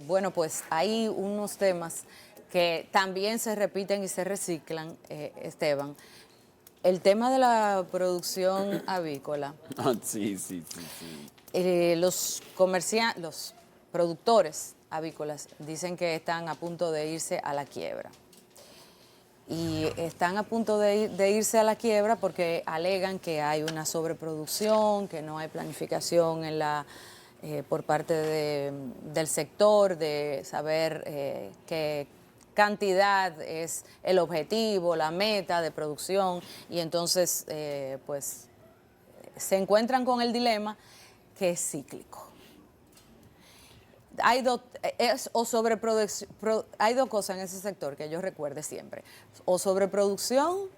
Bueno, pues hay unos temas que también se repiten y se reciclan, Esteban. El tema de la producción avícola, Sí, sí, sí, sí. los productores avícolas dicen que están a punto de irse a la quiebra. Y están a punto de irse a la quiebra porque alegan que hay una sobreproducción, que no hay planificación por parte del sector de saber qué cantidad es el objetivo, la meta de producción, y entonces pues se encuentran con el dilema que es cíclico. Hay dos cosas en ese sector que yo recuerde siempre: o sobreproducción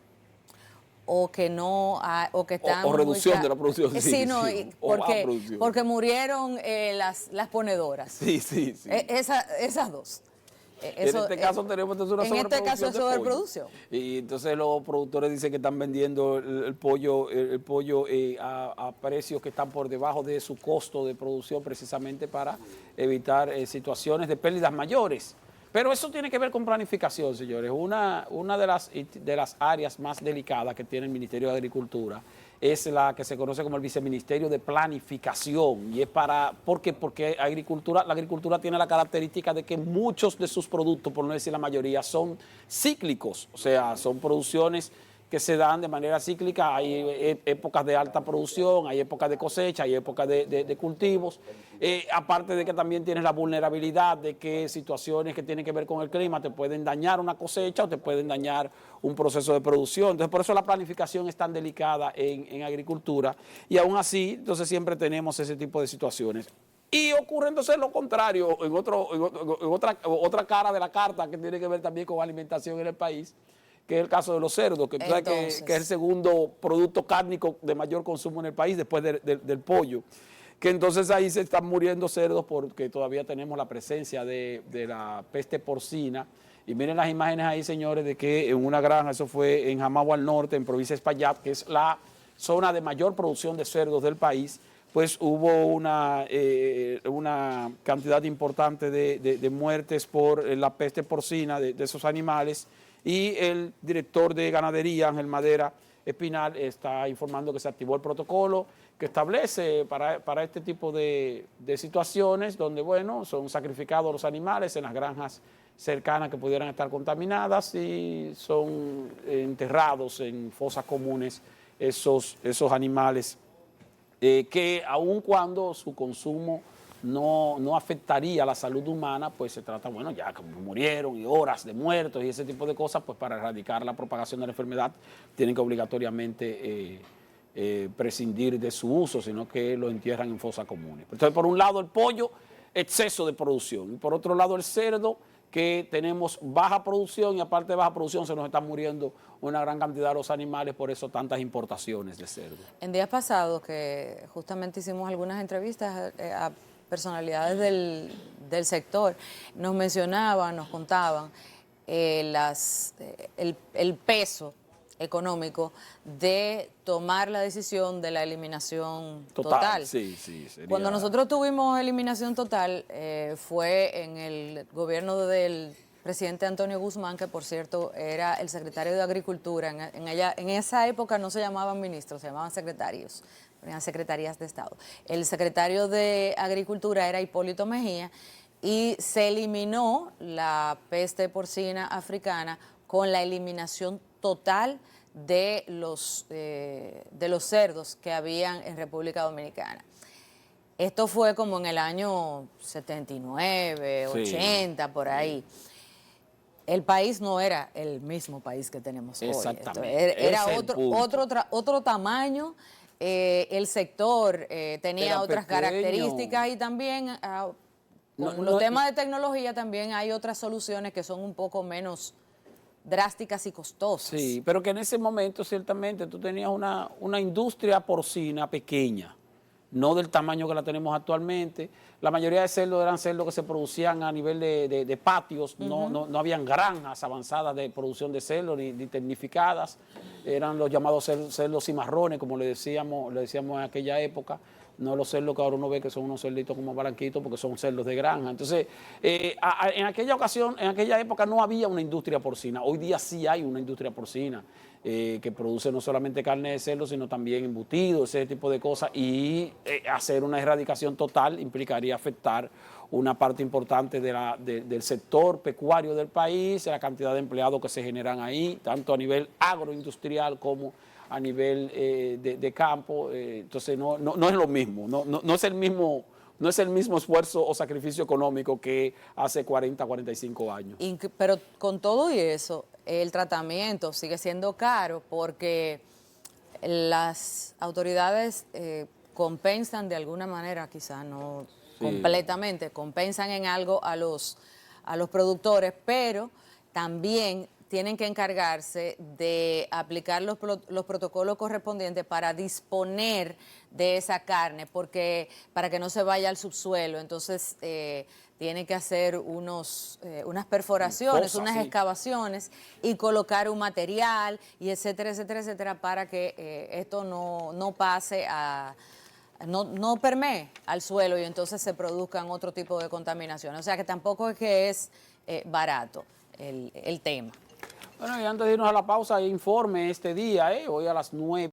o que no o que están O reducción de la producción, sí, sí, no, sí, o baja producción. porque murieron las ponedoras. Sí, sí, sí. Esas dos. En este caso tenemos entonces una sobreproducción de sobreproducción. pollo. Y entonces los productores dicen que están vendiendo el pollo a precios que están por debajo de su costo de producción, precisamente para evitar situaciones de pérdidas mayores. Pero eso tiene que ver con planificación, señores. Una de las áreas más delicadas que tiene el Ministerio de Agricultura es la que se conoce como el Viceministerio de Planificación. Y es porque la agricultura tiene la característica de que muchos de sus productos, por no decir la mayoría, son cíclicos. O sea, son producciones que se dan de manera cíclica. Hay épocas de alta producción, hay épocas de cosecha, hay épocas de cultivos. Aparte de que también tienes la vulnerabilidad de que situaciones que tienen que ver con el clima te pueden dañar una cosecha o te pueden dañar un proceso de producción. Entonces, por eso la planificación es tan delicada en agricultura, y aún así, entonces siempre tenemos ese tipo de situaciones. Y ocurre entonces lo contrario en otra cara de la carta, que tiene que ver también con alimentación en el país, que es el caso de los cerdos, que, que es el segundo producto cárnico de mayor consumo en el país después del pollo. Que entonces ahí se están muriendo cerdos porque todavía tenemos la presencia de la peste porcina. Y miren las imágenes ahí, señores, de que en una granja, eso fue en Jamagua al Norte, en provincia de Espaillat, que es la zona de mayor producción de cerdos del país, pues hubo una cantidad importante de muertes por la peste porcina de esos animales. Y el director de ganadería, Ángel Madera Espinal, está informando que se activó el protocolo que establece para este tipo de situaciones donde, bueno, son sacrificados los animales en las granjas cercanas que pudieran estar contaminadas y son enterrados en fosas comunes esos animales que aun cuando su consumo no afectaría a la salud humana, pues se trata, bueno, ya como murieron y horas de muertos y ese tipo de cosas, pues para erradicar la propagación de la enfermedad tienen que obligatoriamente prescindir de su uso, sino que lo entierran en fosas comunes. Entonces, por un lado el pollo, exceso de producción, y por otro lado el cerdo, que tenemos baja producción, y aparte de baja producción se nos están muriendo una gran cantidad de los animales, por eso tantas importaciones de cerdo. En días pasados, que justamente hicimos algunas entrevistas a personalidades del sector, nos mencionaban, nos contaban el peso económico de tomar la decisión de la eliminación total. Sí, sí, sería... Cuando nosotros tuvimos eliminación total fue en el gobierno del presidente Antonio Guzmán, que por cierto era el secretario de Agricultura. En esa época no se llamaban ministros, se llamaban secretarios, eran secretarías de Estado. El secretario de Agricultura era Hipólito Mejía, y se eliminó la peste porcina africana con la eliminación total de los cerdos que habían en República Dominicana. Esto fue como en el año 79, sí, 80, por ahí. El país no era el mismo país que tenemos hoy. Exactamente. Era otro tamaño. El sector tenía otras características, y también con los temas de tecnología también hay otras soluciones que son un poco menos drásticas y costosas. Sí, pero que en ese momento ciertamente tú tenías una industria porcina pequeña, no del tamaño que la tenemos actualmente. La mayoría de cerdos eran cerdos que se producían a nivel de patios, no habían granjas avanzadas de producción de cerdos ni tecnificadas. Eran los llamados cerdos cimarrones, como le decíamos en aquella época, no los cerdos que ahora uno ve que son unos cerditos como blanquitos porque son cerdos de granja. Entonces, en aquella ocasión, en aquella época no había una industria porcina. Hoy día sí hay una industria porcina que produce no solamente carne de cerdo, sino también embutidos, ese tipo de cosas. Y hacer una erradicación total implicaría afectar una parte importante del sector pecuario del país, la cantidad de empleados que se generan ahí, tanto a nivel agroindustrial como a nivel de campo, entonces no es lo mismo, no es el mismo, no es el mismo esfuerzo o sacrificio económico que hace 40, 45 años. Pero con todo y eso, el tratamiento sigue siendo caro porque las autoridades compensan de alguna manera, quizá no completamente, compensan en algo a los productores, pero también tienen que encargarse de aplicar los protocolos correspondientes para disponer de esa carne, porque para que no se vaya al subsuelo. Entonces, tienen que hacer unas perforaciones, unas excavaciones y colocar un material y etcétera, etcétera, etcétera, para que esto no pase no permee al suelo y entonces se produzcan otro tipo de contaminaciones. O sea que tampoco es que es barato el tema. Bueno, y antes de irnos a la pausa, informe este día, hoy a las 9.